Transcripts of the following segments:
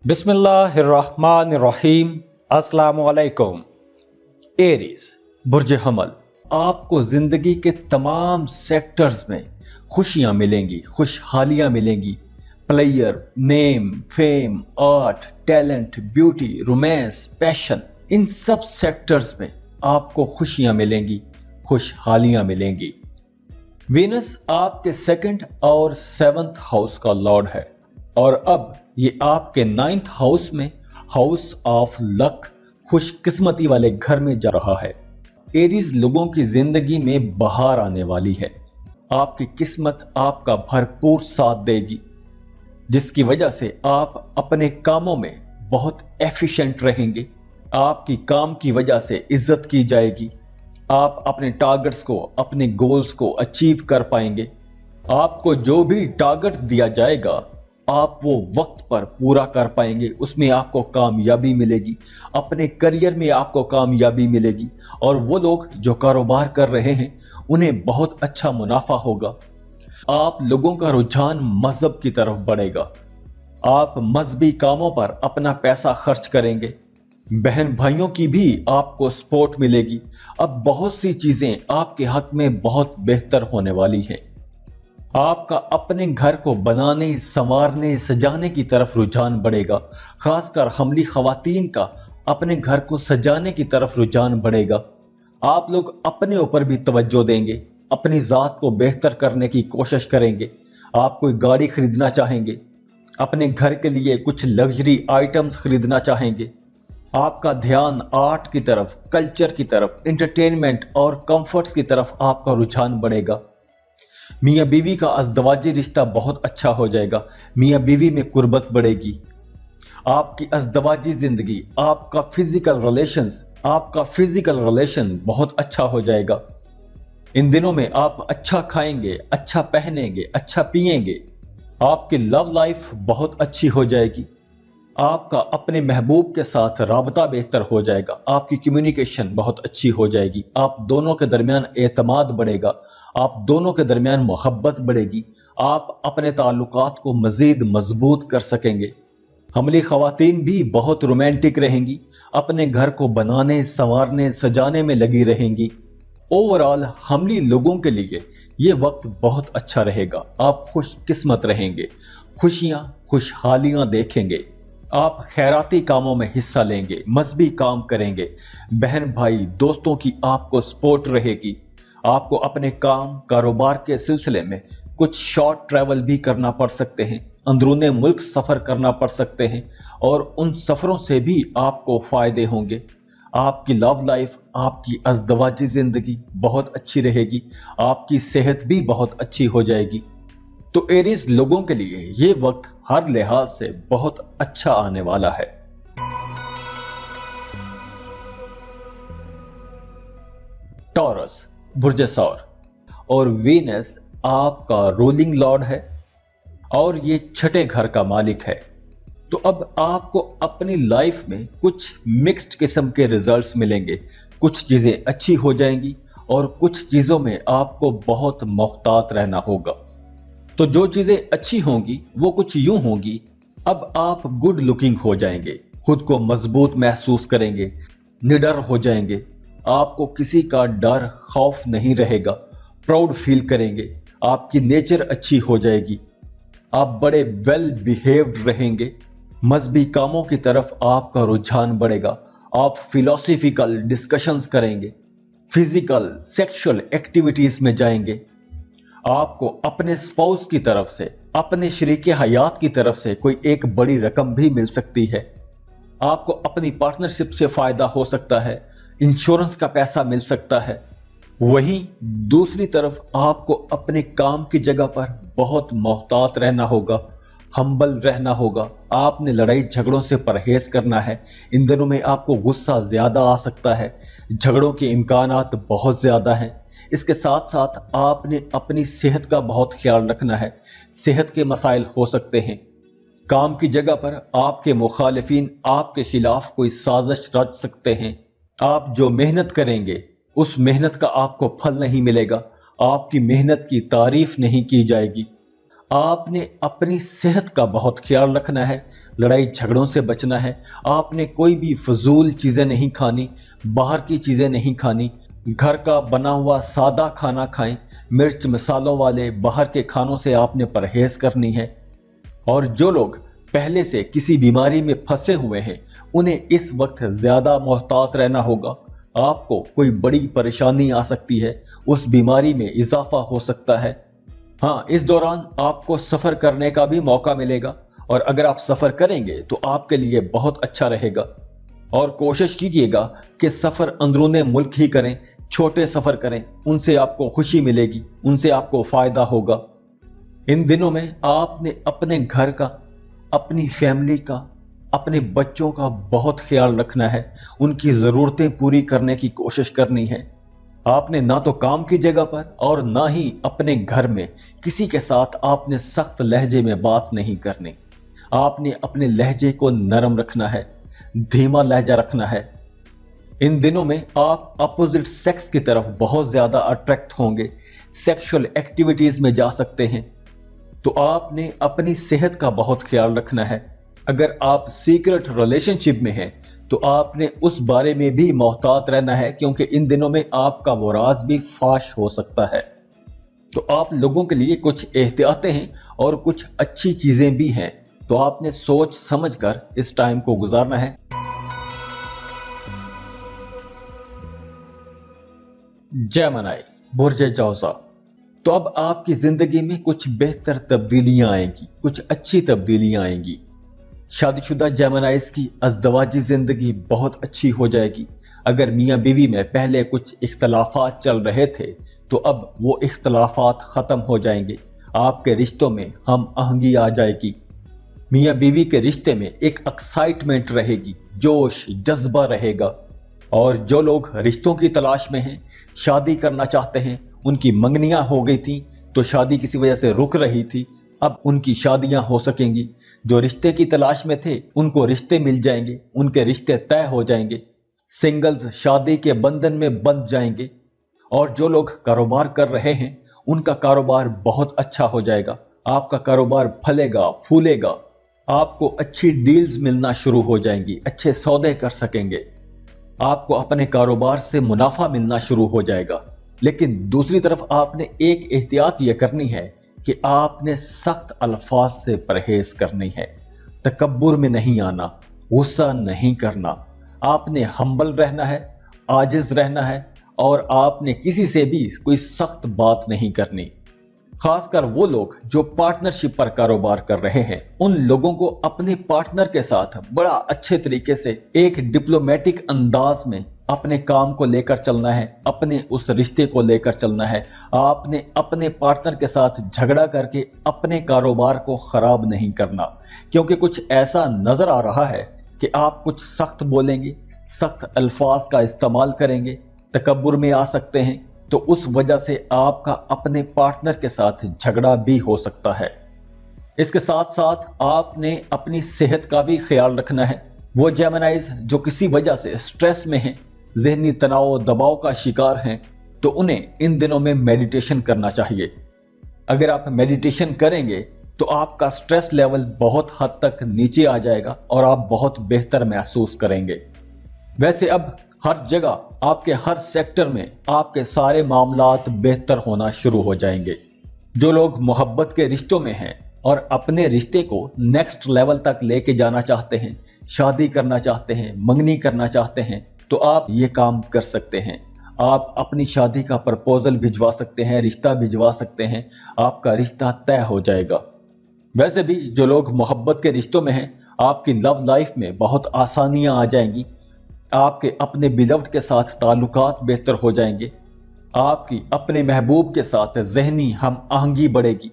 बिस्मिल्लाहिर्रहमानिर्रहीम। अस्सलामु अलैकुम। एरीज बुर्ज हमल, आपको जिंदगी के तमाम सेक्टर्स में खुशियां मिलेंगी, खुशहालियां मिलेंगी। Player, name, fame, art, talent, beauty, romance, passion, इन सब सेक्टर्स में आपको खुशियां मिलेंगी, खुशहालियां मिलेंगी। वीनस आपके सेकंड और सेवंथ हाउस का लॉर्ड है और अब ये आपके नाइन्थ हाउस में, हाउस ऑफ लक, खुशकिस्मती वाले घर में जा रहा है। एरीज लोगों की जिंदगी में बहार आने वाली है। आपकी किस्मत आपका भरपूर साथ देगी, जिसकी वजह से आप अपने कामों में बहुत एफिशिएंट रहेंगे। आपकी काम की वजह से इज्जत की जाएगी। आप अपने टारगेट्स को, अपने गोल्स को अचीव कर पाएंगे। आपको जो भी टारगेट दिया जाएगा आप वो वक्त पर पूरा कर पाएंगे, उसमें आपको कामयाबी मिलेगी। अपने करियर में आपको कामयाबी मिलेगी और वो लोग जो कारोबार कर रहे हैं उन्हें बहुत अच्छा मुनाफा होगा। आप लोगों का रुझान मजहब की तरफ बढ़ेगा। आप मजहबी कामों पर अपना पैसा खर्च करेंगे। बहन भाइयों की भी आपको सपोर्ट मिलेगी। अब बहुत सी चीजें आपके हक में बहुत बेहतर होने वाली हैं। आपका अपने घर को बनाने, संवारने, सजाने की तरफ रुझान बढ़ेगा। खासकर हमली खवातीन का अपने घर को सजाने की तरफ रुझान बढ़ेगा। आप लोग अपने ऊपर भी तवज्जो देंगे, अपनी जात को बेहतर करने की कोशिश करेंगे। आप कोई गाड़ी खरीदना चाहेंगे, अपने घर के लिए कुछ लग्जरी आइटम्स खरीदना चाहेंगे। आपका ध्यान आर्ट की तरफ, कल्चर की तरफ, एंटरटेनमेंट और कंफर्ट्स की तरफ आपका रुझान बढ़ेगा। मियाँ बीवी का अज़दवाजी रिश्ता बहुत अच्छा हो जाएगा। मियाँ बीवी में कुर्बत बढ़ेगी। आपकी अज़दवाजी जिंदगी, आपका फिजिकल रिलेशन बहुत अच्छा हो जाएगा। इन दिनों में आप अच्छा खाएंगे, अच्छा पहनेंगे, अच्छा पिएंगे। आपकी लव लाइफ बहुत अच्छी हो जाएगी। आपका अपने महबूब के साथ राबता बेहतर हो जाएगा। आपकी कम्युनिकेशन बहुत अच्छी हो जाएगी। आप दोनों के दरमियान एतमाद बढ़ेगा। आप दोनों के दरमियान मोहब्बत बढ़ेगी। आप अपने ताल्लुकात को मजीद मजबूत कर सकेंगे। हमली खवातीन भी बहुत रोमांटिक रहेंगी। अपने घर को बनाने, संवारने, सजाने में लगी रहेंगी। ओवरऑल हमली लोगों के लिए ये वक्त बहुत अच्छा रहेगा। आप खुशकिस्मत रहेंगे, खुशियां, खुशहालियां देखेंगे। आप खैराती कामों में हिस्सा लेंगे, मजहबी काम करेंगे। बहन भाई, दोस्तों की आपको सपोर्ट रहेगी। आपको अपने काम, कारोबार के सिलसिले में कुछ शॉर्ट ट्रैवल भी करना पड़ सकते हैं, अंदरूने मुल्क सफर करना पड़ सकते हैं और उन सफरों से भी आपको फायदे होंगे। आपकी लव लाइफ, आपकी अज़दवाजी जिंदगी बहुत अच्छी रहेगी। आपकी सेहत भी बहुत अच्छी हो जाएगी। तो एरीज लोगों के लिए ये वक्त हर लिहाज से बहुत अच्छा आने वाला है। टॉरस बुर्ज सौर और वीनस आपका रूलिंग लॉर्ड है और ये छठे घर का मालिक है। तो अब आपको अपनी लाइफ में कुछ मिक्स्ड किस्म के रिजल्ट्स मिलेंगे। कुछ चीजें अच्छी हो जाएंगी और कुछ चीजों में आपको बहुत मोहतात रहना होगा। तो जो चीजें अच्छी होंगी वो कुछ यूं होंगी। अब आप गुड लुकिंग हो जाएंगे, खुद को मजबूत महसूस करेंगे, निडर हो जाएंगे। आपको किसी का डर, खौफ नहीं रहेगा। प्राउड फील करेंगे। आपकी नेचर अच्छी हो जाएगी। आप बड़े वेल बिहेव्ड रहेंगे। मजहबी कामों की तरफ आपका रुझान बढ़ेगा। आप फिलोसफिकल डिस्कशंस करेंगे, फिजिकल सेक्सुअल एक्टिविटीज में जाएंगे। आपको अपने स्पाउस की तरफ से, अपने शरीके हयात की तरफ से कोई एक बड़ी रकम भी मिल सकती है। आपको अपनी पार्टनरशिप से फायदा हो सकता है। इंश्योरेंस का पैसा मिल सकता है। वहीं दूसरी तरफ आपको अपने काम की जगह पर बहुत मोहतात रहना होगा, हम्बल रहना होगा। आपने लड़ाई झगड़ों से परहेज करना है। इन दिनों में आपको गुस्सा ज्यादा आ सकता है। झगड़ों के इम्कानात बहुत ज्यादा हैं। इसके साथ साथ आपने अपनी सेहत का बहुत ख्याल रखना है। सेहत के मसाइल हो सकते हैं। काम की जगह पर आपके मुखालिफिन आपके खिलाफ कोई साजिश रच सकते हैं। आप जो मेहनत करेंगे उस मेहनत का आपको फल नहीं मिलेगा। आपकी मेहनत की तारीफ नहीं की जाएगी। آپ نے اپنی صحت کا بہت خیال رکھنا ہے، لڑائی جھگڑوں سے بچنا ہے، آپ نے کوئی بھی فضول چیزیں نہیں کھانی، باہر کی چیزیں نہیں کھانی، گھر کا بنا ہوا سادہ کھانا کھائیں، مرچ مسالوں والے باہر کے کھانوں سے آپ نے پرہیز کرنی ہے۔ اور جو لوگ پہلے سے کسی بیماری میں پھنسے ہوئے ہیں انہیں اس وقت زیادہ محتاط رہنا ہوگا۔ آپ کو کوئی بڑی پریشانی آ سکتی ہے، اس بیماری میں اضافہ ہو سکتا ہے۔ ہاں، اس دوران آپ کو سفر کرنے کا بھی موقع ملے گا، اور اگر آپ سفر کریں گے تو آپ کے لیے بہت اچھا رہے گا۔ اور کوشش کیجئے گا کہ سفر اندرون ملک ہی کریں، چھوٹے سفر کریں، ان سے آپ کو خوشی ملے گی، ان سے آپ کو فائدہ ہوگا۔ ان دنوں میں آپ نے اپنے گھر کا، اپنی فیملی کا، اپنے بچوں کا بہت خیال رکھنا ہے، ان کی ضرورتیں پوری کرنے کی کوشش کرنی ہے۔ آپ نے نہ تو کام کی جگہ پر اور نہ ہی اپنے گھر میں کسی کے ساتھ آپ نے سخت لہجے میں بات نہیں کرنی۔ آپ نے اپنے لہجے کو نرم رکھنا ہے، دھیما لہجہ رکھنا ہے۔ ان دنوں میں آپ اپوزٹ سیکس کی طرف بہت زیادہ اٹریکٹ ہوں گے، سیکشل ایکٹیویٹیز میں جا سکتے ہیں، تو آپ نے اپنی صحت کا بہت خیال رکھنا ہے۔ اگر آپ سیکرٹ ریلیشن شپ میں ہیں تو آپ نے اس بارے میں بھی محتاط رہنا ہے، کیونکہ ان دنوں میں آپ کا وہ راز بھی فاش ہو سکتا ہے۔ تو آپ لوگوں کے لیے کچھ احتیاطیں ہیں اور کچھ اچھی چیزیں بھی ہیں، تو آپ نے سوچ سمجھ کر اس ٹائم کو گزارنا ہے۔ جیمنائی، برج جوزا، تو اب آپ کی زندگی میں کچھ بہتر تبدیلیاں آئیں گی، کچھ اچھی تبدیلیاں آئیں گی۔ شادی شدہ جیمنائز کی ازدواجی زندگی بہت اچھی ہو جائے گی۔ اگر میاں بیوی میں پہلے کچھ اختلافات چل رہے تھے تو اب وہ اختلافات ختم ہو جائیں گے، آپ کے رشتوں میں ہم آہنگی آ جائے گی۔ میاں بیوی کے رشتے میں ایک ایکسائٹمنٹ رہے گی، جوش جذبہ رہے گا۔ اور جو لوگ رشتوں کی تلاش میں ہیں، شادی کرنا چاہتے ہیں، ان کی منگنیاں ہو گئی تھیں تو شادی کسی وجہ سے رک رہی تھی، اب ان کی شادیاں ہو سکیں گی۔ جو رشتے کی تلاش میں تھے ان کو رشتے مل جائیں گے، ان کے رشتے طے ہو جائیں گے، سنگلز شادی کے بندھن میں بندھ جائیں گے۔ اور جو لوگ کاروبار کر رہے ہیں ان کا کاروبار بہت اچھا ہو جائے گا، آپ کا کاروبار پھلے گا، پھولے گا، آپ کو اچھی ڈیلز ملنا شروع ہو جائیں گی، اچھے سودے کر سکیں گے، آپ کو اپنے کاروبار سے منافع ملنا شروع ہو جائے گا۔ لیکن دوسری طرف آپ نے ایک احتیاط یہ کرنی ہے کہ آپ نے سخت الفاظ سے پرہیز کرنی ہے، تکبر میں نہیں آنا، غصہ نہیں کرنا، آپ نے ہمبل رہنا ہے، عاجز رہنا ہے، اور آپ نے کسی سے بھی کوئی سخت بات نہیں کرنی۔ خاص کر وہ لوگ جو پارٹنرشپ پر کاروبار کر رہے ہیں، ان لوگوں کو اپنے پارٹنر کے ساتھ بڑا اچھے طریقے سے ایک ڈپلومیٹک انداز میں اپنے کام کو لے کر چلنا ہے، اپنے اس رشتے کو لے کر چلنا ہے۔ آپ نے اپنے پارٹنر کے ساتھ جھگڑا کر کے اپنے کاروبار کو خراب نہیں کرنا، کیونکہ کچھ ایسا نظر آ رہا ہے کہ آپ کچھ سخت بولیں گے، سخت الفاظ کا استعمال کریں گے، تکبر میں آ سکتے ہیں، تو اس وجہ سے آپ کا اپنے پارٹنر کے ساتھ جھگڑا بھی ہو سکتا ہے۔ اس کے ساتھ ساتھ آپ نے اپنی صحت کا بھی خیال رکھنا ہے۔ وہ جیمنائز جو کسی وجہ سے سٹریس میں ہیں، ذہنی تناؤ دباؤ کا شکار ہیں، تو انہیں ان دنوں میں میڈیٹیشن کرنا چاہیے۔ اگر آپ میڈیٹیشن کریں گے تو آپ کا سٹریس لیول بہت حد تک نیچے آ جائے گا اور آپ بہت بہتر محسوس کریں گے۔ ویسے اب ہر جگہ، آپ کے ہر سیکٹر میں آپ کے سارے معاملات بہتر ہونا شروع ہو جائیں گے۔ جو لوگ محبت کے رشتوں میں ہیں اور اپنے رشتے کو نیکسٹ لیول تک لے کے جانا چاہتے ہیں، شادی کرنا چاہتے ہیں، منگنی کرنا چاہتے ہیں، تو آپ یہ کام کر سکتے ہیں۔ آپ اپنی شادی کا پرپوزل بھجوا سکتے ہیں، رشتہ بھجوا سکتے ہیں، آپ کا رشتہ طے ہو جائے گا۔ ویسے بھی جو لوگ محبت کے رشتوں میں ہیں، آپ کی لو لائف میں بہت آسانیاں آ جائیں گی، آپ کے اپنے بیلوڈ کے ساتھ تعلقات بہتر ہو جائیں گے، آپ کی اپنے محبوب کے ساتھ ذہنی ہم آہنگی بڑھے گی۔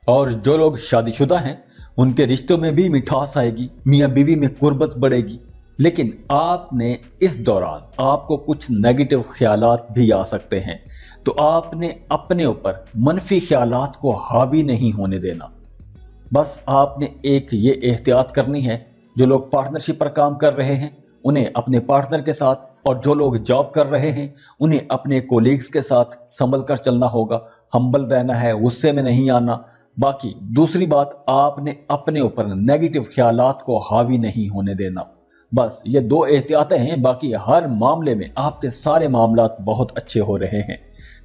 اور جو لوگ شادی شدہ ہیں ان کے رشتوں میں بھی مٹھاس آئے گی، میاں بیوی میں قربت بڑھے گی۔ لیکن آپ نے اس دوران آپ کو کچھ نیگیٹو خیالات بھی آ سکتے ہیں، تو آپ نے اپنے اوپر منفی خیالات کو حاوی نہیں ہونے دینا۔ بس آپ نے ایک یہ احتیاط کرنی ہے، جو لوگ پارٹنرشپ پر کام کر رہے ہیں انہیں اپنے پارٹنر کے ساتھ، اور جو لوگ جاب کر رہے ہیں انہیں اپنے کولیگز کے ساتھ سنبھل کر چلنا ہوگا، ہمبل رہنا ہے، غصے میں نہیں آنا، बाकी दूसरी बात, आपने अपने ऊपर नेगेटिव ख्यालात को हावी नहीं होने देना। बस ये 2 एहतियातें हैं, बाकी हर मामले में आपके सारे मामलात बहुत अच्छे हो रहे हैं।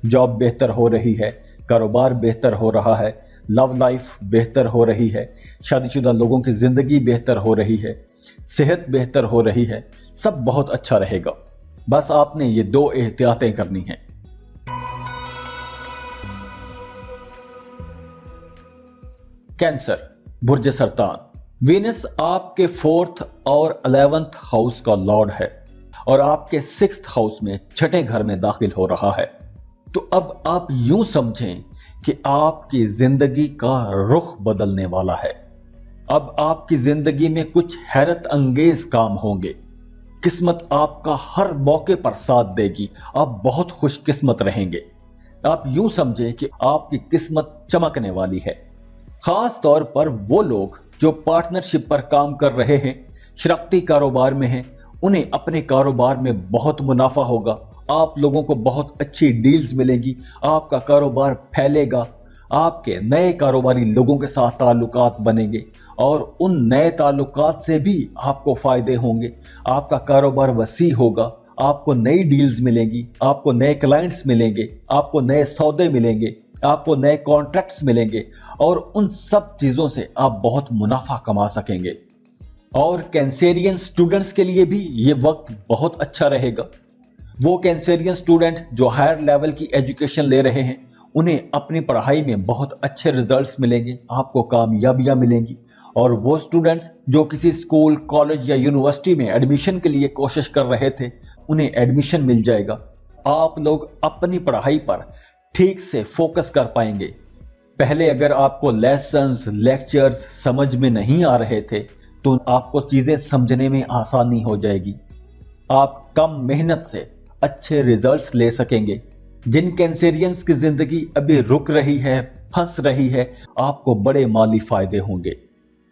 जॉब बेहतर हो रही है, कारोबार बेहतर हो रहा है, लव लाइफ बेहतर हो रही है, शादीशुदा लोगों की जिंदगी बेहतर हो रही है, सेहत बेहतर हो रही है, सब बहुत अच्छा रहेगा। बस आपने ये 2 एहतियातें करनी हैं। कैंसर, बुर्ज सरतान। वीनस आपके 4th और 11th हाउस का लॉर्ड है और आपके 6th हाउस में 6ठे घर में दाखिल हो रहा है। तो अब आप यूं समझें कि आपकी जिंदगी का रुख बदलने वाला है। अब आपकी जिंदगी में कुछ हैरत अंगेज काम होंगे। किस्मत आपका हर मौके पर साथ देगी। आप बहुत खुशकिस्मत रहेंगे। आप यूं समझें कि आपकी किस्मत चमकने वाली है। खास तौर पर वो लोग जो पार्टनरशिप पर काम कर रहे हैं, शराकती कारोबार में हैं, उन्हें अपने कारोबार में बहुत मुनाफा होगा। आप लोगों को बहुत अच्छी डील्स मिलेंगी, आपका कारोबार फैलेगा, आपके नए कारोबारी लोगों के साथ ताल्लुकात बनेंगे और उन नए ताल्लुकात से भी आपको फायदे होंगे। आपका कारोबार वसी होगा, आपको नई डील्स मिलेंगी, आपको नए क्लाइंट्स मिलेंगे, आपको नए सौदे मिलेंगे, आपको नए कॉन्ट्रैक्ट्स मिलेंगे और उन सब चीजों से आप बहुत मुनाफा कमा सकेंगे। और कैंसेरियन स्टूडेंट्स के लिए भी ये वक्त बहुत अच्छा रहेगा। वो कैंसेरियन स्टूडेंट जो हायर लेवल की एजुकेशन ले रहे हैं, उन्हें अपनी पढ़ाई में बहुत अच्छे रिजल्ट्स मिलेंगे, आपको कामयाबियां मिलेंगी। और वो स्टूडेंट्स जो किसी स्कूल, कॉलेज या यूनिवर्सिटी में एडमिशन के लिए कोशिश कर रहे थे, उन्हें एडमिशन मिल जाएगा। आप लोग अपनी पढ़ाई पर ठीक से फोकस कर पाएंगे। पहले अगर आपको लेसन्स, लेक्चर्स समझ में नहीं आ रहे थे तो आपको चीजें समझने में आसानी हो जाएगी। आप कम मेहनत से अच्छे रिजल्ट्स ले सकेंगे। जिन कैंसेरियंस की जिंदगी अभी रुक रही है, फंस रही है, आपको बड़े माली फायदे होंगे।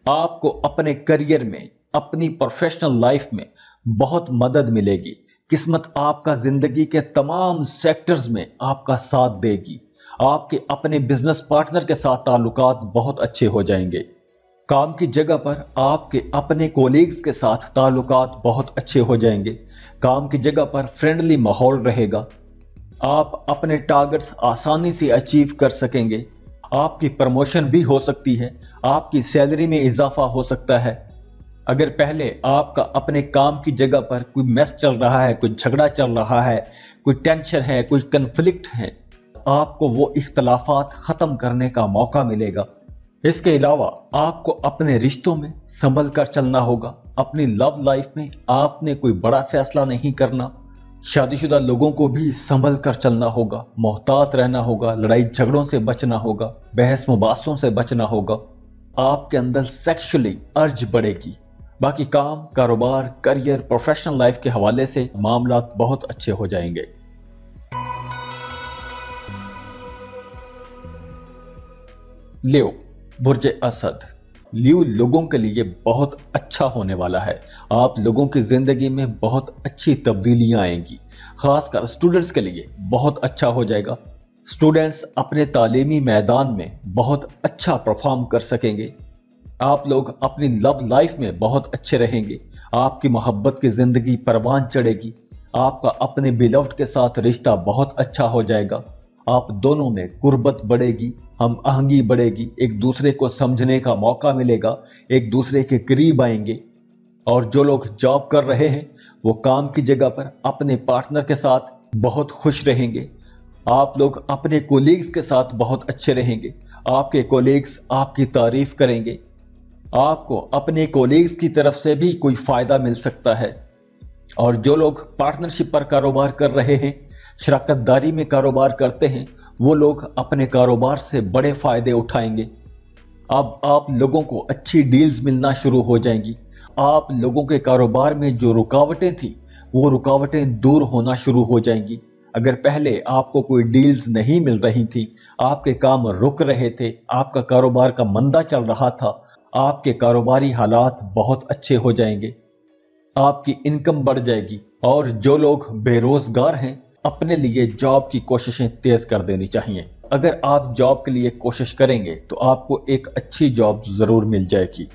आपको अपने करियर में, अपनी प्रोफेशनल लाइफ में बहुत मदद मिलेगी। किस्मत आपका जिंदगी के तमाम सेक्टर्स में आपका साथ देगी। आपके अपने बिजनेस पार्टनर के साथ ताल्लुकात बहुत अच्छे हो जाएंगे। काम की जगह पर आपके अपने कोलीग्स के साथ ताल्लुकात बहुत अच्छे हो जाएंगे। काम की जगह पर फ्रेंडली माहौल रहेगा। आप अपने टारगेट्स आसानी से अचीव कर सकेंगे। आपकी प्रमोशन भी हो सकती है, आपकी सैलरी में इजाफा हो सकता है। अगर पहले आपका अपने काम की जगह पर कोई मेस चल रहा है, कोई झगड़ा चल रहा है, कोई टेंशन है, कोई कन्फ्लिक्ट है, आपको वो इख्तलाफात खत्म करने का मौका मिलेगा। इसके अलावा आपको अपने रिश्तों में संभल कर चलना होगा। अपनी लव लाइफ में आपने कोई बड़ा फैसला नहीं करना। शादीशुदा लोगों को भी संभल कर चलना होगा, मोहतात रहना होगा, लड़ाई झगड़ों से बचना होगा, बहस मुबासों से बचना होगा। आपके अंदर सेक्सुअली अर्ज बढ़ेगी। बाकी काम, कारोबार, करियर, प्रोफेशनल लाइफ के हवाले से मामलात बहुत अच्छे हो जाएंगे। लियो, बुर्ज असद। लियो लोगों के लिए बहुत अच्छा होने वाला है। आप लोगों की जिंदगी में बहुत अच्छी तब्दीलियां आएंगी। खासकर स्टूडेंट्स के लिए बहुत अच्छा हो जाएगा। स्टूडेंट्स अपने तालीमी मैदान में बहुत अच्छा परफॉर्म कर सकेंगे। आप लोग अपनी लव लाइफ में बहुत अच्छे रहेंगे। आपकी मोहब्बत की जिंदगी परवान चढ़ेगी। आपका अपने बिलव्ड के साथ रिश्ता बहुत अच्छा हो जाएगा। आप दोनों में कुर्बत बढ़ेगी, हम आहंगी बढ़ेगी, एक दूसरे को समझने का मौका मिलेगा, एक दूसरे के करीब आएंगे। और जो लोग जॉब कर रहे हैं वो काम की जगह पर अपने पार्टनर के साथ बहुत खुश रहेंगे। आप लोग अपने कोलीग्स के साथ बहुत अच्छे रहेंगे। आपके कोलीग्स आपकी तारीफ करेंगे। आपको अपने कोलीग्स की तरफ से भी कोई फायदा मिल सकता है। और जो लोग पार्टनरशिप पर कारोबार कर रहे हैं, शराकतदारी में कारोबार करते हैं, वो लोग अपने कारोबार से बड़े फायदे उठाएंगे। अब आप लोगों को अच्छी डील्स मिलना शुरू हो जाएंगी। आप लोगों के कारोबार में जो रुकावटें थी वो रुकावटें दूर होना शुरू हो जाएंगी। अगर पहले आपको कोई डील्स नहीं मिल रही थी, आपके काम रुक रहे थे, आपका कारोबार का मंदा चल रहा था, आपके कारोबारी हालात बहुत अच्छे हो जाएंगे। आपकी इनकम बढ़ जाएगी। और जो लोग बेरोजगार हैं, अपने लिए जॉब की कोशिशें तेज कर देनी चाहिए। अगर आप जॉब के लिए कोशिश करेंगे तो आपको एक अच्छी जॉब जरूर मिल जाएगी।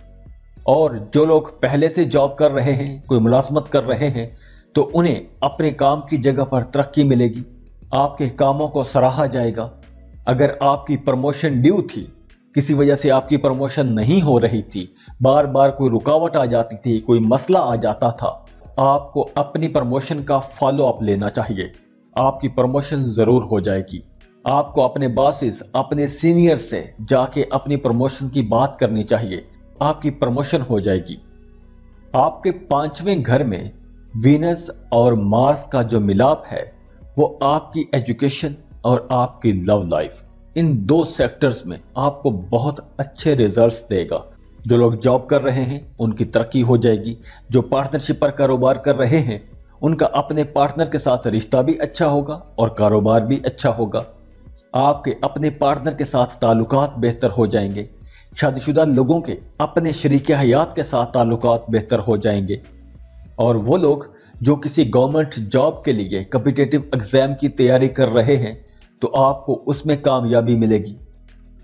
और जो लोग पहले से जॉब कर रहे हैं, कोई मुलाजमत कर रहे हैं, तो उन्हें अपने काम की जगह पर तरक्की मिलेगी, आपके कामों को सराहा जाएगा। अगर आपकी प्रमोशन ड्यू थी, किसी वजह से आपकी प्रमोशन नहीं हो रही थी, बार बार कोई रुकावट आ जाती थी, कोई मसला आ जाता था, आपको अपनी प्रमोशन का फॉलो अप लेना चाहिए। आपकी प्रमोशन जरूर हो जाएगी। आपको अपने बॉसेस, अपने सीनियर से जाके अपनी प्रमोशन की बात करनी चाहिए, आपकी प्रमोशन हो जाएगी। आपके 5वें घर में वीनस और मार्स का जो मिलाप है वो आपकी एजुकेशन और आपकी लव लाइफ, इन 2 सेक्टर्स में आपको बहुत अच्छे रिजल्ट्स देगा। जो लोग जॉब कर रहे हैं उनकी तरक्की हो जाएगी। जो पार्टनरशिप पर कारोबार कर रहे हैं उनका अपने पार्टनर के साथ रिश्ता भी अच्छा होगा और कारोबार भी अच्छा होगा। आपके अपने पार्टनर के साथ ताल्लुकात बेहतर हो जाएंगे। शादीशुदा लोगों के अपने शरीके हयात के साथ ताल्लुकात बेहतर हो जाएंगे। और वो लोग जो किसी गवर्नमेंट जॉब के लिए कॉम्पिटिटिव एग्जाम की तैयारी कर रहे हैं तो आपको उसमें कामयाबी मिलेगी।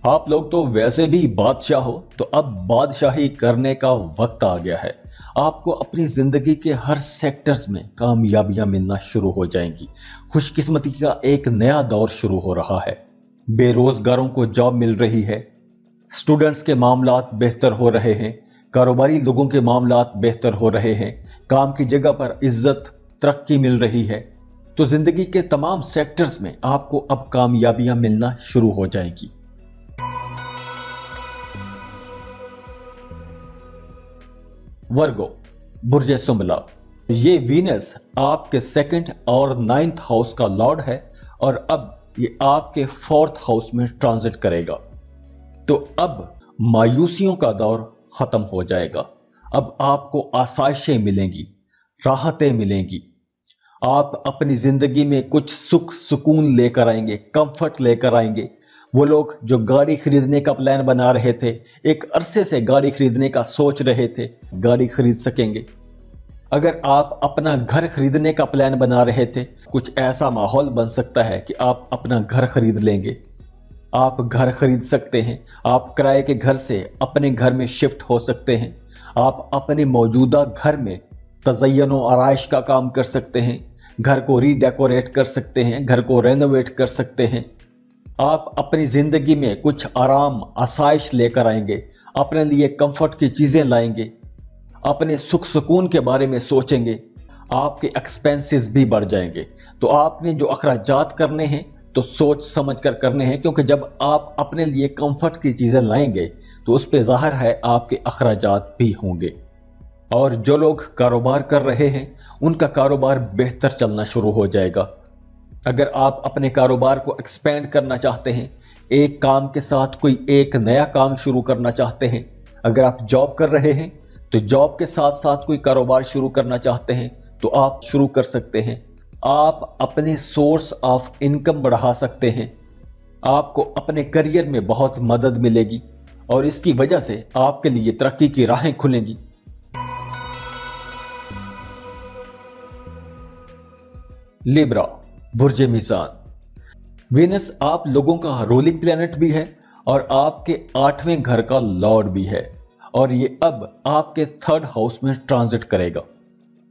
आप लोग तो वैसे भी बादशाह हो, तो अब बादशाही करने का वक्त आ गया है। आपको अपनी जिंदगी के हर सेक्टर्स में कामयाबियां मिलना शुरू हो जाएंगी। खुशकिस्मती का एक नया दौर शुरू हो रहा है। बेरोजगारों को जॉब मिल रही है, स्टूडेंट्स के मामलात बेहतर हो रहे हैं, कारोबारी लोगों के मामलात बेहतर हो रहे हैं, काम की जगह पर इज्जत तरक्की मिल रही है। तो जिंदगी के तमाम सेक्टर्स में आपको अब कामयाबियां मिलना शुरू हो जाएंगी। वर्गो, बुर्जे सुंबला, ये वीनस आपके 2nd और 9th हाउस का लॉर्ड है और अब ये आपके 4th हाउस में ट्रांजिट करेगा। तो अब मायूसियों का दौर खत्म हो जाएगा। अब आपको आसाइशें मिलेंगी, राहतें मिलेंगी। आप अपनी जिंदगी में कुछ सुख सुकून लेकर आएंगे, कंफर्ट लेकर आएंगे। वो लोग जो गाड़ी खरीदने का प्लान बना रहे थे, एक अरसे से गाड़ी खरीदने का सोच रहे थे, गाड़ी खरीद सकेंगे। अगर आप अपना घर खरीदने का प्लान बना रहे थे, कुछ ऐसा माहौल बन सकता है कि आप अपना घर खरीद लेंगे। आप घर खरीद सकते हैं। आप किराए के घर से अपने घर में शिफ्ट हो सकते हैं। आप अपने मौजूदा घर में तज़य्युन और आराइश का काम कर सकते हैं। घर को रीडेकोरेट कर सकते हैं, घर को रेनोवेट कर सकते हैं। आप अपनी जिंदगी में कुछ आराम, आसाइश लेकर आएंगे, अपने लिए कंफर्ट की चीजें लाएंगे, अपने सुख सुकून के बारे में सोचेंगे। आपके एक्सपेंसेस भी बढ़ जाएंगे। तो आपने जो अखराजात करने हैं तो सोच समझ कर करने हैं, क्योंकि जब आप अपने लिए कंफर्ट की चीजें लाएंगे तो उस पे जाहिर है आपके अखराजात भी होंगे। और जो लोग कारोबार कर रहे हैं उनका कारोबार बेहतर चलना शुरू हो जाएगा। अगर आप अपने कारोबार को एक्सपेंड करना चाहते हैं, एक काम के साथ कोई एक नया काम शुरू करना चाहते हैं, अगर आप जॉब कर रहे हैं तो जॉब के साथ साथ कोई कारोबार शुरू करना चाहते हैं तो आप शुरू कर सकते हैं। आप अपने सोर्स ऑफ इनकम बढ़ा सकते हैं। आपको अपने करियर में बहुत मदद मिलेगी और इसकी वजह से आपके लिए तरक्की की राहें खुलेंगी। लिब्रा, बुर्जे मीज़ान, वीनस आप लोगों का रूलिंग प्लैनेट भी है और आपके 8वें घर का लॉर्ड भी है और ये अब आपके 3rd हाउस में ट्रांजिट करेगा।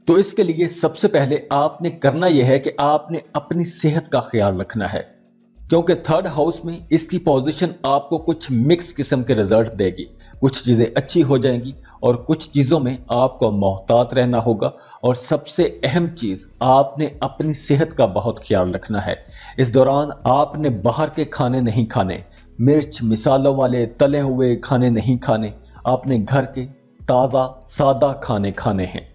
तो इसके लिए सबसे पहले आपने करना यह है कि आपने अपनी सेहत का ख्याल रखना है, क्योंकि 3rd हाउस में इसकी पोजीशन आपको कुछ मिक्स किस्म के रिजल्ट देगी। कुछ चीजें अच्छी हो जाएंगी और कुछ चीजों में आपको मोहतात रहना होगा। और सबसे अहम चीज, आपने अपनी सेहत का बहुत ख्याल रखना है। इस दौरान आपने बाहर के खाने नहीं खाने, मिर्च मिसालों वाले तले हुए खाने नहीं खाने। आपने घर के ताजा सादा खाने खाने हैं।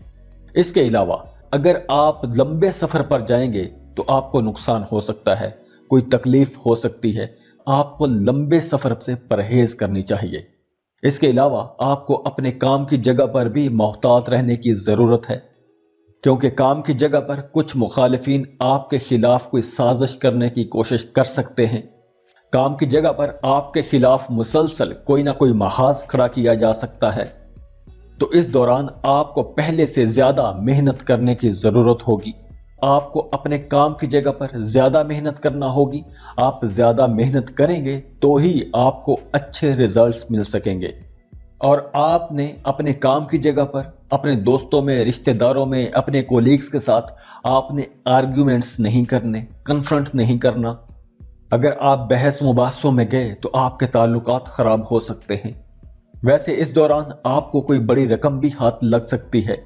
इसके अलावा अगर आप लंबे सफर पर जाएंगे तो आपको नुकसान हो सकता है, कोई तकलीफ हो सकती है। आपको लंबे सफर से परहेज करनी चाहिए। इसके अलावा आपको अपने काम की जगह पर भी मोहतात रहने की जरूरत है, क्योंकि काम की जगह पर कुछ मुखालिफिन आपके खिलाफ कोई साजिश करने की कोशिश कर सकते हैं। काम की जगह पर आपके खिलाफ मुसलसल कोई ना कोई महाज खड़ा किया जा सकता है। तो इस दौरान आपको पहले से ज्यादा मेहनत करने की जरूरत होगी। آپ کو اپنے کام کی جگہ پر زیادہ محنت کرنا ہوگی. آپ زیادہ محنت کریں گے تو ہی آپ کو اچھے ریزلٹس مل سکیں گے. اور آپ نے اپنے کام کی جگہ پر اپنے دوستوں میں، رشتہ داروں میں، اپنے کولیگز کے ساتھ آپ نے آرگیومنٹس نہیں کرنے، کنفرنٹ نہیں کرنا. اگر آپ بحث مباحثوں میں گئے تو آپ کے تعلقات خراب ہو سکتے ہیں. ویسے اس دوران آپ کو کوئی بڑی رقم بھی ہاتھ لگ سکتی ہے.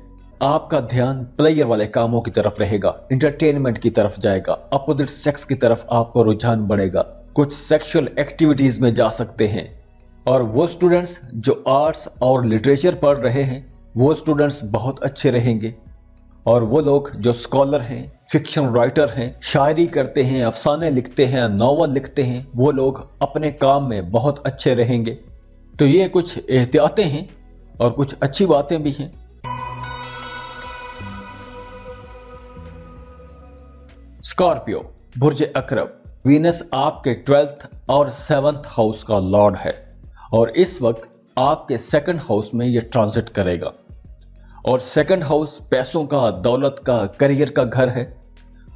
آپ کا دھیان پلیئر والے کاموں کی طرف رہے گا، انٹرٹینمنٹ کی طرف جائے گا، اپوزٹ سیکس کی طرف آپ کو رجحان بڑھے گا، کچھ سیکشل ایکٹیویٹیز میں جا سکتے ہیں. اور وہ اسٹوڈنٹس جو آرٹس اور لٹریچر پڑھ رہے ہیں وہ اسٹوڈنٹس بہت اچھے رہیں گے. اور وہ لوگ جو اسکالر ہیں، فکشن رائٹر ہیں، شاعری کرتے ہیں، افسانے لکھتے ہیں، ناول لکھتے ہیں، وہ لوگ اپنے کام میں بہت اچھے رہیں گے. تو یہ کچھ احتیاطیں ہیں اور کچھ اچھی باتیں بھی ہیں. اسکارپیو، برج اکرب. وینس آپ کے 12th اور 7th ہاؤس کا لارڈ ہے اور اس وقت آپ کے 2nd ہاؤس میں یہ ٹرانزٹ کرے گا. اور 2nd ہاؤس پیسوں کا، دولت کا، کریئر کا گھر ہے.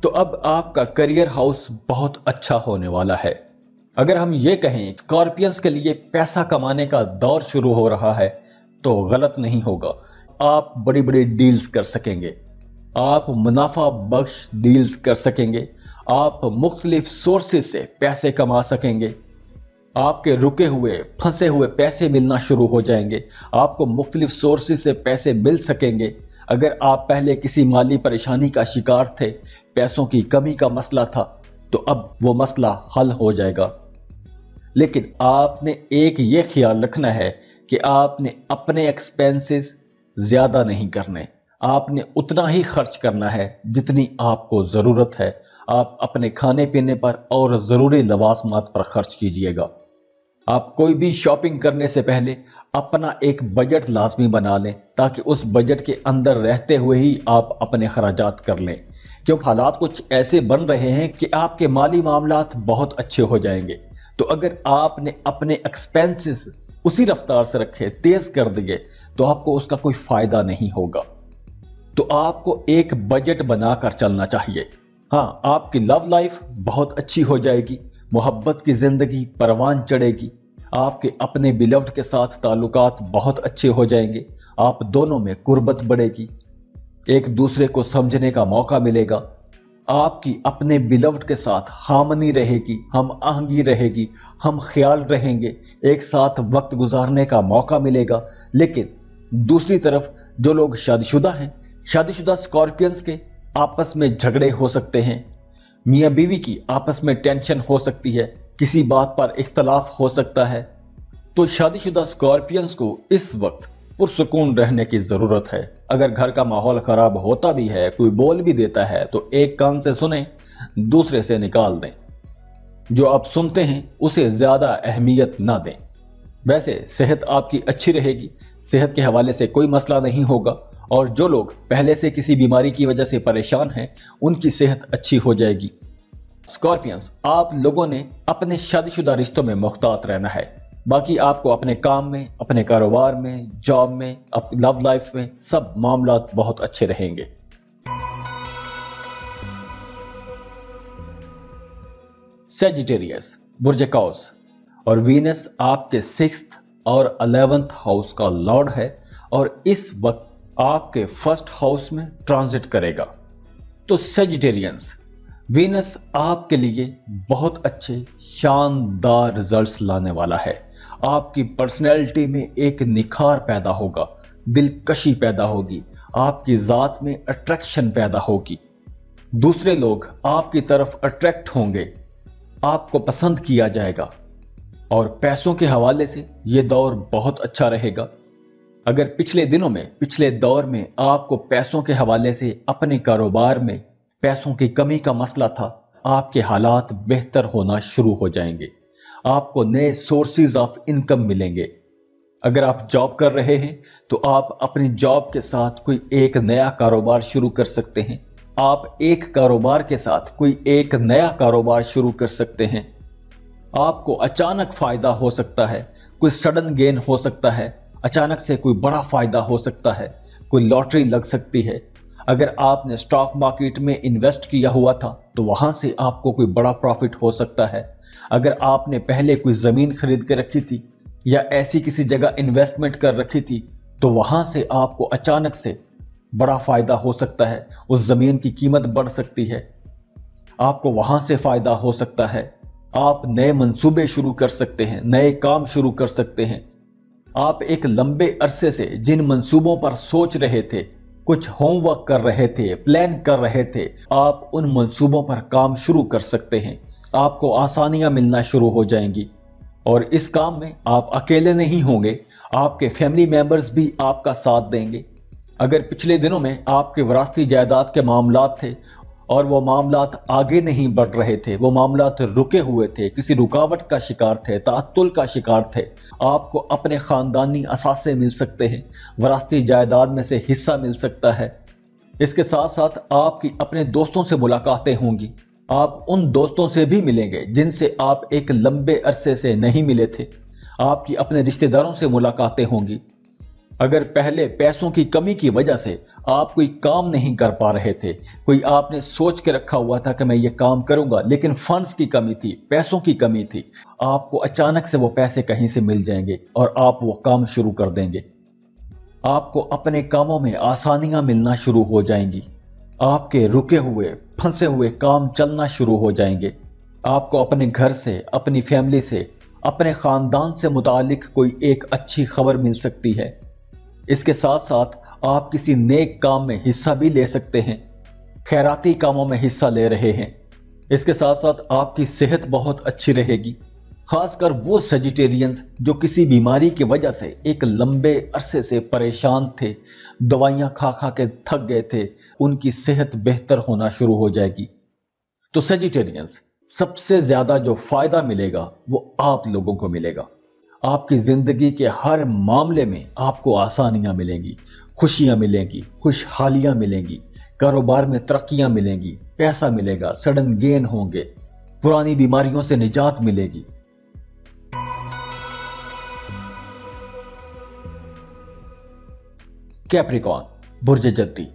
تو اب آپ کا کریئر ہاؤس بہت اچھا ہونے والا ہے. اگر ہم یہ کہیں اسکارپینس کے لیے پیسہ کمانے کا دور شروع ہو رہا ہے تو غلط نہیں ہوگا. آپ بڑی بڑی ڈیلز کر سکیں گے، آپ منافع بخش ڈیلز کر سکیں گے، آپ مختلف سورسز سے پیسے کما سکیں گے. آپ کے رکے ہوئے، پھنسے ہوئے پیسے ملنا شروع ہو جائیں گے. آپ کو مختلف سورسز سے پیسے مل سکیں گے. اگر آپ پہلے کسی مالی پریشانی کا شکار تھے، پیسوں کی کمی کا مسئلہ تھا، تو اب وہ مسئلہ حل ہو جائے گا. لیکن آپ نے ایک یہ خیال رکھنا ہے کہ آپ نے اپنے ایکسپینسز زیادہ نہیں کرنے. آپ نے اتنا ہی خرچ کرنا ہے جتنی آپ کو ضرورت ہے. آپ اپنے کھانے پینے پر اور ضروری لوازمات پر خرچ کیجئے گا. آپ کوئی بھی شاپنگ کرنے سے پہلے اپنا ایک بجٹ لازمی بنا لیں تاکہ اس بجٹ کے اندر رہتے ہوئے ہی آپ اپنے خراجات کر لیں. کیونکہ حالات کچھ ایسے بن رہے ہیں کہ آپ کے مالی معاملات بہت اچھے ہو جائیں گے. تو اگر آپ نے اپنے ایکسپینسز اسی رفتار سے رکھے، تیز کر دیے، تو آپ کو اس کا کوئی فائدہ نہیں ہوگا. تو آپ کو ایک بجٹ بنا کر چلنا چاہیے. ہاں، آپ کی لو لائف بہت اچھی ہو جائے گی، محبت کی زندگی پروان چڑھے گی. آپ کے اپنے بیلوڈ کے ساتھ تعلقات بہت اچھے ہو جائیں گے. آپ دونوں میں قربت بڑھے گی، ایک دوسرے کو سمجھنے کا موقع ملے گا. آپ کی اپنے بیلوڈ کے ساتھ ہارمنی رہے گی، ہم آہنگی رہے گی، ہم خیال رہیں گے، ایک ساتھ وقت گزارنے کا موقع ملے گا. لیکن دوسری طرف جو لوگ شادی شدہ ہیں، شادی شدہ اسکارپینس کے آپس میں جھگڑے ہو سکتے ہیں، میاں بیوی کی آپس میں ٹینشن ہو سکتی ہے، کسی بات پر اختلاف ہو سکتا ہے. تو شادی شدہ اسکارپینس کو اس وقت پرسکون رہنے کی ضرورت ہے. اگر گھر کا ماحول خراب ہوتا بھی ہے، کوئی بول بھی دیتا ہے، تو ایک کان سے سنیں، دوسرے سے نکال دیں. جو آپ سنتے ہیں اسے زیادہ اہمیت نہ دیں. ویسے صحت آپ کی اچھی رہے گی، صحت کے حوالے سے کوئی مسئلہ نہیں ہوگا. اور جو لوگ پہلے سے کسی بیماری کی وجہ سے پریشان ہیں ان کی صحت اچھی ہو جائے گی. اسکارپینس، آپ لوگوں نے اپنے شادی شدہ رشتوں میں محتاط رہنا ہے. باقی آپ کو اپنے کام میں، اپنے کاروبار میں، جاب میں، اپنی لو لائف میں سب معاملات بہت اچھے رہیں گے. سیجیٹیریس، برج قوس. اور وینس آپ کے 6th اور 11th ہاؤس کا لارڈ ہے اور اس وقت آپ کے 1st ہاؤس میں ٹرانزٹ کرے گا. تو سیجیٹیرینز، وینس آپ کے لیے بہت اچھے شاندار رزلٹس لانے والا ہے. آپ کی پرسنالٹی میں ایک نکھار پیدا ہوگا، دلکشی پیدا ہوگی، آپ کی ذات میں اٹریکشن پیدا ہوگی. دوسرے لوگ آپ کی طرف اٹریکٹ ہوں گے، آپ کو پسند کیا جائے گا. اور پیسوں کے حوالے سے یہ دور بہت اچھا رہے گا. اگر پچھلے دور میں آپ کو پیسوں کے حوالے سے اپنے کاروبار میں پیسوں کی کمی کا مسئلہ تھا، آپ کے حالات بہتر ہونا شروع ہو جائیں گے. آپ کو نئے سورسز آف انکم ملیں گے. اگر آپ جاب کر رہے ہیں تو آپ اپنی جاب کے ساتھ کوئی ایک نیا کاروبار شروع کر سکتے ہیں. آپ ایک کاروبار کے ساتھ کوئی ایک نیا کاروبار شروع کر سکتے ہیں. آپ کو اچانک فائدہ ہو سکتا ہے، کوئی سڈن گین ہو سکتا ہے، اچانک سے کوئی بڑا فائدہ ہو سکتا ہے، کوئی لاٹری لگ سکتی ہے. अगर आपने स्टॉक मार्केट में इन्वेस्ट किया हुआ था तो वहां से आपको कोई बड़ा प्रॉफिट हो सकता है। अगर आपने पहले कोई जमीन खरीद के रखी थी या ऐसी किसी जगह इन्वेस्टमेंट कर रखी थी तो वहां से आपको अचानक से बड़ा फायदा हो सकता है, उस जमीन की कीमत बढ़ सकती है, आपको वहां से फायदा हो सकता है। आप नए मंसूबे शुरू कर सकते हैं, नए काम शुरू कर सकते हैं। आप एक लंबे अरसे से जिन मंसूबों पर सोच रहे थे, कुछ होमवर्क कर रहे थे, प्लान कर रहे थे, आप उन मंसूबों पर काम शुरू कर सकते हैं। आपको आसानियां मिलना शुरू हो जाएंगी और इस काम में आप अकेले नहीं होंगे, आपके फैमिली मेंबर्स भी आपका साथ देंगे। अगर पिछले दिनों में आपके विरासती जायदाद के मामलात थे और वो मामलात आगे नहीं बढ़ रहे थे, वो मामलात रुके हुए थे, किसी रुकावट का शिकार थे, ताअत्तुल का शिकार थे, आपको अपने खानदानी असासे मिल सकते हैं, विरासती जायदाद में से हिस्सा मिल सकता है। इसके साथ साथ आपकी अपने दोस्तों से मुलाकातें होंगी। आप उन दोस्तों से भी मिलेंगे जिनसे आप एक लंबे अरसे से नहीं मिले थे। आपकी अपने रिश्तेदारों से मुलाकातें होंगी। अगर पहले पैसों की कमी की वजह से आप कोई काम नहीं कर पा रहे थे, कोई आपने सोच के रखा हुआ था कि मैं ये काम करूंगा, लेकिन फंड्स की कमी थी, पैसों की कमी थी, आपको अचानक से वो पैसे कहीं से मिल जाएंगे और आप वो काम शुरू कर देंगे। आपको अपने कामों में आसानियां मिलना शुरू हो जाएंगी। आपके रुके हुए, फंसे हुए काम चलना शुरू हो जाएंगे। आपको अपने घर से, अपनी फैमिली से, अपने खानदान से मुतालिक कोई एक अच्छी खबर मिल सकती है। इसके साथ साथ आप किसी नेक काम में हिस्सा भी ले सकते हैं, खैराती कामों में हिस्सा ले रहे हैं। इसके साथ साथ आपकी सेहत बहुत अच्छी रहेगी। खासकर वो सेजिटेरियंस जो किसी बीमारी की वजह से एक लंबे अरसे से परेशान थे, दवाइयां खा खा के थक गए थे, उनकी सेहत बेहतर होना शुरू हो जाएगी। तो सेजिटेरियंस, सबसे ज्यादा जो फायदा मिलेगा वो आप लोगों को मिलेगा। आपकी जिंदगी के हर मामले में आपको आसानियां मिलेंगी, खुशियां मिलेंगी, खुशहालियां मिलेंगी, कारोबार में तरक्कियां मिलेंगी, पैसा मिलेगा, सडन गेन होंगे, पुरानी बीमारियों से निजात मिलेगी। कैप्रिकॉर्न, बुर्ज जद्दी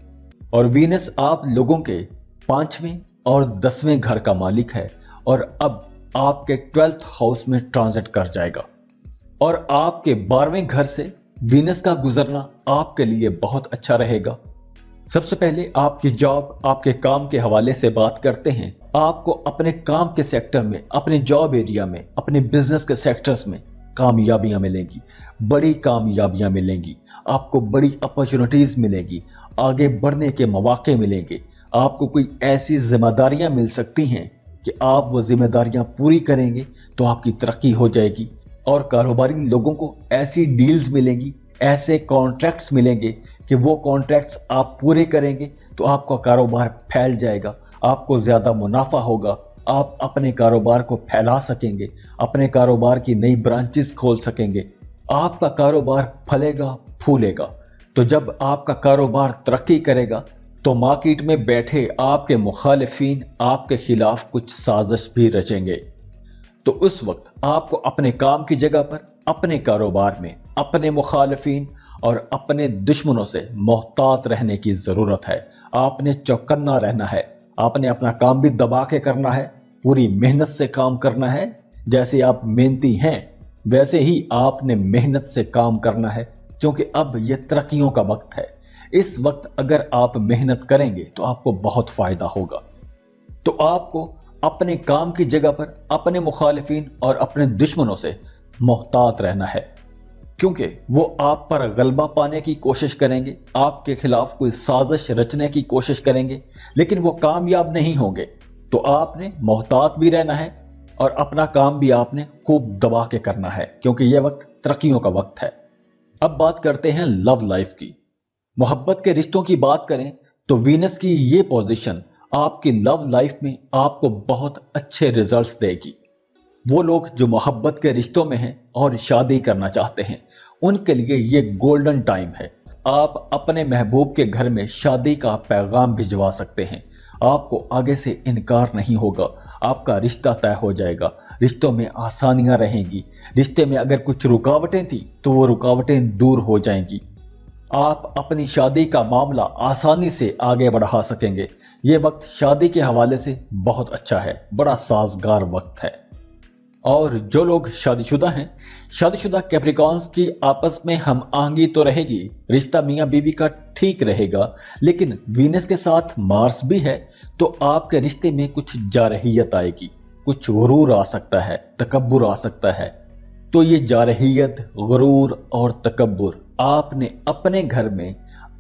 और वीनस आप लोगों के 5वें और 10वें घर का मालिक है और अब आपके 12th हाउस में ट्रांजिट कर जाएगा और आपके 12वें घर से वीनस का गुजरना आपके लिए बहुत अच्छा रहेगा। सबसे पहले आपकी जॉब, आपके काम के हवाले से बात करते हैं। आपको अपने काम के सेक्टर में, अपने जॉब एरिया में, अपने बिजनेस के सेक्टर्स में कामयाबियां मिलेंगी, बड़ी कामयाबियां मिलेंगी, आपको बड़ी अपॉर्चुनिटीज मिलेगी, आगे बढ़ने के मौके मिलेंगे। आपको कोई ऐसी जिम्मेदारियां मिल सकती हैं कि आप वो जिम्मेदारियां पूरी करेंगे तो आपकी तरक्की हो जाएगी और कारोबारी लोगों को ऐसी डील्स मिलेंगी, ऐसे कॉन्ट्रैक्ट्स मिलेंगे कि वो कॉन्ट्रैक्ट्स आप पूरे करेंगे तो आपका कारोबार फैल जाएगा, आपको ज्यादा मुनाफा होगा, आप अपने कारोबार को फैला सकेंगे, अपने कारोबार की नई ब्रांचेस खोल सकेंगे, आपका कारोबार फलेगा फूलेगा। तो जब आपका कारोबार तरक्की करेगा तो मार्केट में बैठे आपके मुखालिफिन आपके खिलाफ कुछ साजिश भी रचेंगे। तो उस वक्त आपको अपने काम की जगह पर, अपने कारोबार में, अपने मुखालिफिन और अपने दुश्मनों से मोहतात रहने की जरूरत है। आपने चौकन्ना रहना है, आपने अपना काम भी दबा के करना है, पूरी मेहनत से काम करना है। जैसे आप मेहनती हैं वैसे ही आपने मेहनत से काम करना है, क्योंकि अब यह तरक्कियों का वक्त है। इस वक्त अगर आप मेहनत करेंगे तो आपको बहुत फायदा होगा। तो आपको अपने काम की जगह पर अपने मुखालिफिन और अपने दुश्मनों से मोहतात रहना है, क्योंकि वो आप पर गलबा पाने की कोशिश करेंगे, आपके खिलाफ कोई साजिश रचने की कोशिश करेंगे, लेकिन वो कामयाब नहीं होंगे। तो आपने मोहतात भी रहना है और अपना काम भी आपने खूब दबा के करना है, क्योंकि यह वक्त तरक्कियों का वक्त है। अब बात करते हैं लव लाइफ की। मोहब्बत के रिश्तों की बात करें तो वीनस की ये पोजीशन आपकी लव लाइफ में आपको बहुत अच्छे रिजल्ट्स देगी। वो लोग जो मोहब्बत के रिश्तों में हैं और शादी करना चाहते हैं, उनके लिए ये गोल्डन टाइम है। आप अपने महबूब के घर में शादी का पैगाम भिजवा सकते हैं। आपको आगे से इनकार नहीं होगा, आपका रिश्ता तय हो जाएगा, रिश्तों में आसानियां रहेंगी, रिश्ते में अगर कुछ रुकावटें थी तो वो रुकावटें दूर हो जाएंगी। आप अपनी शादी का मामला आसानी से आगे बढ़ा सकेंगे। ये वक्त शादी के हवाले से बहुत अच्छा है, बड़ा साजगार वक्त है। और जो लोग शादीशुदा हैं, शादीशुदा कैप्रिकॉर्न्स की आपस में हम आहंगी तो रहेगी, रिश्ता मियां बीवी का ठीक रहेगा, लेकिन वीनस के साथ मार्स भी है तो आपके रिश्ते में कुछ जारहियत आएगी, कुछ गुरूर आ सकता है, तकब्बुर आ सकता है। तो ये जारहियत, गुरूर और तकब्बुर आपने अपने घर में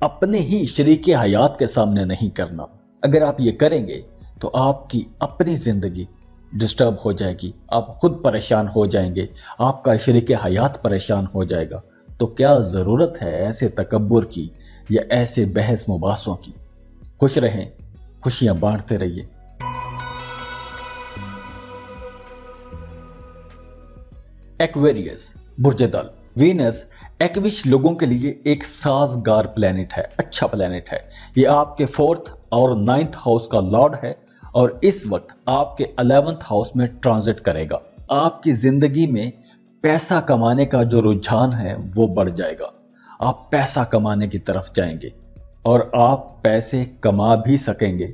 अपने ही शरीके हयात के सामने नहीं करना। अगर आप ये करेंगे तो आपकी अपनी जिंदगी डिस्टर्ब हो जाएगी, आप खुद परेशान हो जाएंगे, आपका शरीके हयात परेशान हो जाएगा। तो क्या जरूरत है ऐसे तकब्बुर की या ऐसे बहस मुबासों की। खुश रहें, खुशियां बांटते रहिए। एक्वेरियस बुर्ज दल। वीनस एक्विश लोगों के लिए एक साजगार प्लेनेट है, अच्छा प्लेनेट है। ये आपके 4th और 9th हाउस का लॉर्ड है और इस वक्त आपके 11th हाउस में ट्रांजिट करेगा। आपकी जिंदगी में पैसा कमाने का जो रुझान है वो बढ़ जाएगा। आप पैसा कमाने की तरफ जाएंगे और आप पैसे कमा भी सकेंगे।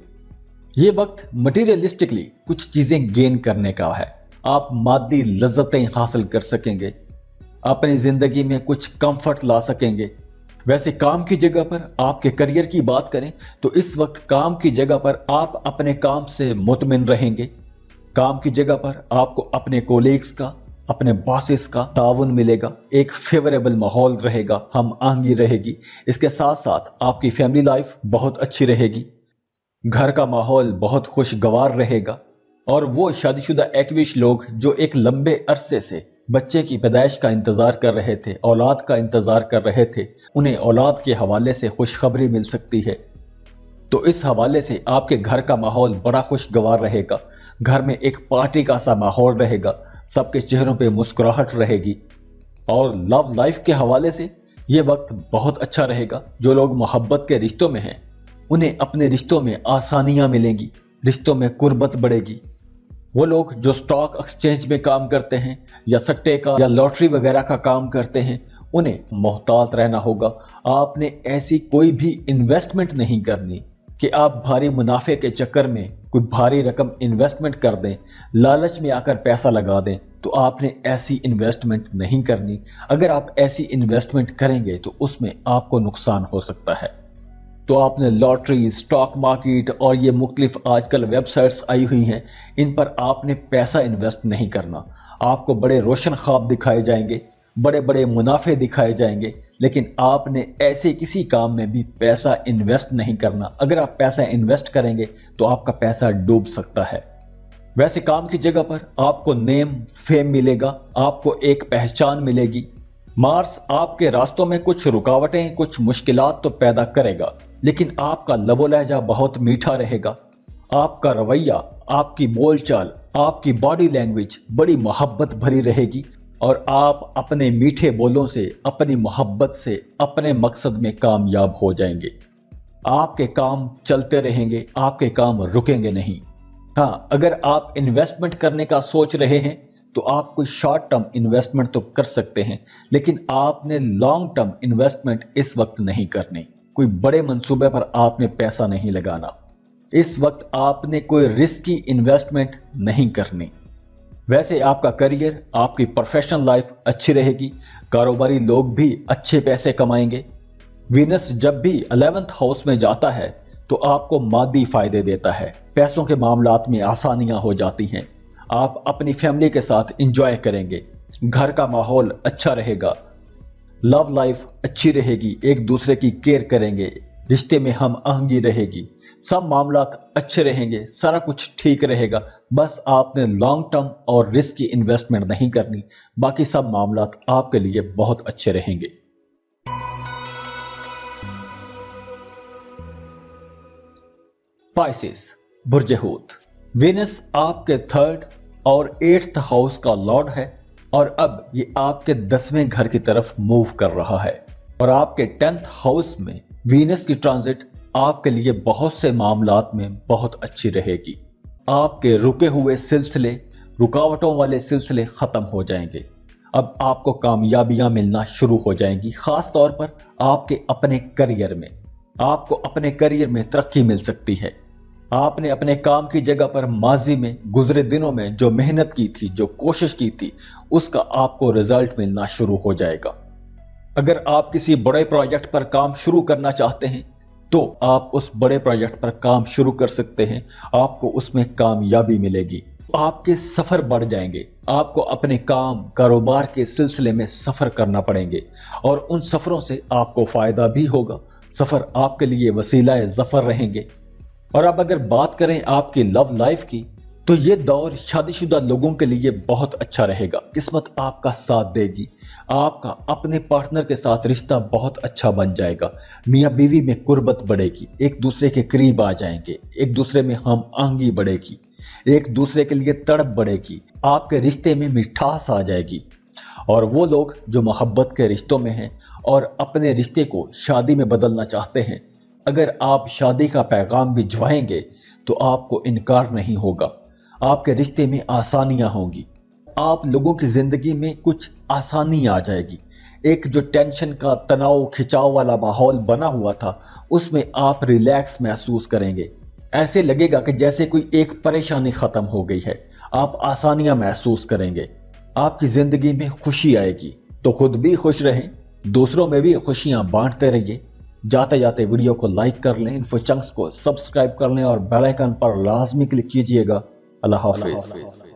ये वक्त मटीरियलिस्टिकली कुछ चीजें गेन करने का है। आप मादी लज्जतें हासिल कर सकेंगे, अपनी जिंदगी में कुछ कंफर्ट ला सकेंगे। वैसे काम की जगह पर आपके करियर की बात करें तो इस वक्त काम की जगह पर आप अपने काम से मुतमिन रहेंगे। काम की जगह पर आपको अपने कोलीग्स का, अपने बॉसेस का ताउन मिलेगा, एक फेवरेबल माहौल रहेगा, हम आहंगी रहेगी। इसके साथ साथ आपकी फैमिली लाइफ बहुत अच्छी रहेगी, घर का माहौल बहुत खुशगवार रहेगा। और वो शादीशुदा एक्विश लोग जो एक लंबे अरसे से बच्चे की पैदाइश का इंतजार कर रहे थे, औलाद का इंतजार कर रहे थे, उन्हें औलाद के हवाले से खुशखबरी मिल सकती है। तो इस हवाले से आपके घर का माहौल बड़ा खुशगवार रहेगा, घर में एक पार्टी का सा माहौल रहेगा, सबके चेहरों पे मुस्कुराहट रहेगी। और लव लाइफ के हवाले से ये वक्त बहुत अच्छा रहेगा। जो लोग मोहब्बत के रिश्तों में हैं उन्हें अपने रिश्तों में आसानियां मिलेंगी, रिश्तों में कुर्बत बढ़ेगी। वो लोग जो स्टॉक एक्सचेंज में काम करते हैं या सट्टे का या लॉटरी वगैरह का काम करते हैं उन्हें मोहतात रहना होगा। आपने ऐसी कोई भी इन्वेस्टमेंट नहीं करनी कि आप भारी मुनाफे के चक्कर में कोई भारी रकम इन्वेस्टमेंट कर दें, लालच में आकर पैसा लगा दें। तो आपने ऐसी इन्वेस्टमेंट नहीं करनी। अगर आप ऐसी इन्वेस्टमेंट करेंगे तो उसमें आपको नुकसान हो सकता है। तो आपने लॉटरी, स्टॉक मार्केट और ये मुख्तलिफ आजकल वेबसाइट्स आई हुई हैं, इन पर आपने पैसा इन्वेस्ट नहीं करना। आपको बड़े रोशन ख्वाब दिखाए जाएंगे, बड़े बड़े मुनाफे दिखाए जाएंगे, लेकिन आपने ऐसे किसी काम में भी पैसा इन्वेस्ट नहीं करना। अगर आप पैसा इन्वेस्ट करेंगे तो आपका पैसा डूब सकता है। वैसे काम की जगह पर आपको नेम फेम मिलेगा, आपको एक पहचान मिलेगी। मार्स आपके रास्तों में कुछ रुकावटें, कुछ मुश्किलात तो पैदा करेगा, लेकिन आपका लबो लहजा बहुत मीठा रहेगा। आपका रवैया, आपकी बोलचाल, आपकी बॉडी लैंग्वेज बड़ी मोहब्बत भरी रहेगी और आप अपने मीठे बोलों से, अपनी मोहब्बत से अपने मकसद में कामयाब हो जाएंगे। आपके काम चलते रहेंगे, आपके काम रुकेंगे नहीं। हाँ, अगर आप इन्वेस्टमेंट करने का सोच रहे हैं तो आप कोई शॉर्ट टर्म इन्वेस्टमेंट तो कर सकते हैं, लेकिन आपने लॉन्ग टर्म इन्वेस्टमेंट इस वक्त नहीं करनी। कोई बड़े मंसूबे पर आपने पैसा नहीं लगाना। इस वक्त आपने कोई रिस्की इन्वेस्टमेंट नहीं करनी। वैसे आपका करियर, आपकी प्रोफेशनल लाइफ अच्छी रहेगी, कारोबारी लोग भी अच्छे पैसे कमाएंगे। वीनस जब भी 11th हाउस में जाता है तो आपको मादी फायदे देता है, पैसों के मामलात में आसानियां हो जाती हैं। आप अपनी फैमिली के साथ एंजॉय करेंगे, घर का माहौल अच्छा रहेगा, लव लाइफ अच्छी रहेगी, एक दूसरे की केयर करेंगे, रिश्ते में हम आहंगी रहेगी, सब मामलात अच्छे रहेंगे, सारा कुछ ठीक रहेगा। बस आपने लॉन्ग टर्म और रिस्क की इन्वेस्टमेंट नहीं करनी, बाकी सब मामलात आपके लिए बहुत अच्छे रहेंगे। पाइसेस बुर्ज हूत। वीनस आपके 3rd और 8th हाउस का लॉर्ड है और अब ये आपके 10वें घर की तरफ मूव कर रहा है। और आपके 10th हाउस में वीनस की ट्रांजिट आपके लिए बहुत से मामलात में बहुत अच्छी रहेगी। आपके रुके हुए सिलसिले, रुकावटों वाले सिलसिले खत्म हो जाएंगे। अब आपको कामयाबियां मिलना शुरू हो जाएंगी, खास तौर पर आपके अपने करियर में। आपको अपने करियर में तरक्की मिल सकती है। आपने अपने काम की जगह पर माजी में गुजरे दिनों में जो मेहनत की थी, जो कोशिश की थी, उसका आपको रिजल्ट मिलना शुरू हो जाएगा। अगर आप किसी बड़े प्रोजेक्ट पर काम शुरू करना चाहते हैं तो आप उस बड़े प्रोजेक्ट पर काम शुरू कर सकते हैं, आपको उसमें कामयाबी मिलेगी, आपके सफर बढ़ जाएंगे। आपको अपने काम कारोबार के सिलसिले में सफर करना पड़ेंगे और उन सफरों से आपको फायदा भी होगा। सफर आपके लिए वसीला ज़फर रहेंगे। और अब अगर बात करें आपकी लव लाइफ की, तो ये दौर शादीशुदा लोगों के लिए बहुत अच्छा रहेगा। किस्मत आपका साथ देगी, आपका अपने पार्टनर के साथ रिश्ता बहुत अच्छा बन जाएगा। मियाँ बीवी में कुर्बत बढ़ेगी, एक दूसरे के करीब आ जाएंगे, एक दूसरे में हम आहंगी बढ़ेगी, एक दूसरे के लिए तड़प बढ़ेगी, आपके रिश्ते में मिठास आ जाएगी। और वो लोग जो मोहब्बत के रिश्तों में हैं और अपने रिश्ते को शादी में बदलना चाहते हैं, अगर आप शादी का पैगाम भिजवाएंगे तो आपको इनकार नहीं होगा। आपके रिश्ते में आसानियां होंगी, आप लोगों की जिंदगी में कुछ आसानी आ जाएगी। एक जो टेंशन का तनाव खिंचाव वाला माहौल बना हुआ था, उसमें आप रिलैक्स महसूस करेंगे। ऐसे लगेगा कि जैसे कोई एक परेशानी खत्म हो गई है। आप आसानियां महसूस करेंगे, आपकी जिंदगी में खुशी आएगी। तो खुद भी खुश रहें, दूसरों में भी खुशियां बांटते रहिए। जाते जाते वीडियो को लाइक कर लें, इन्फो चंक्स को सब्सक्राइब कर लें और बेल आइकन पर लाजमी क्लिक कीजिएगा। अल्लाह हाफिज।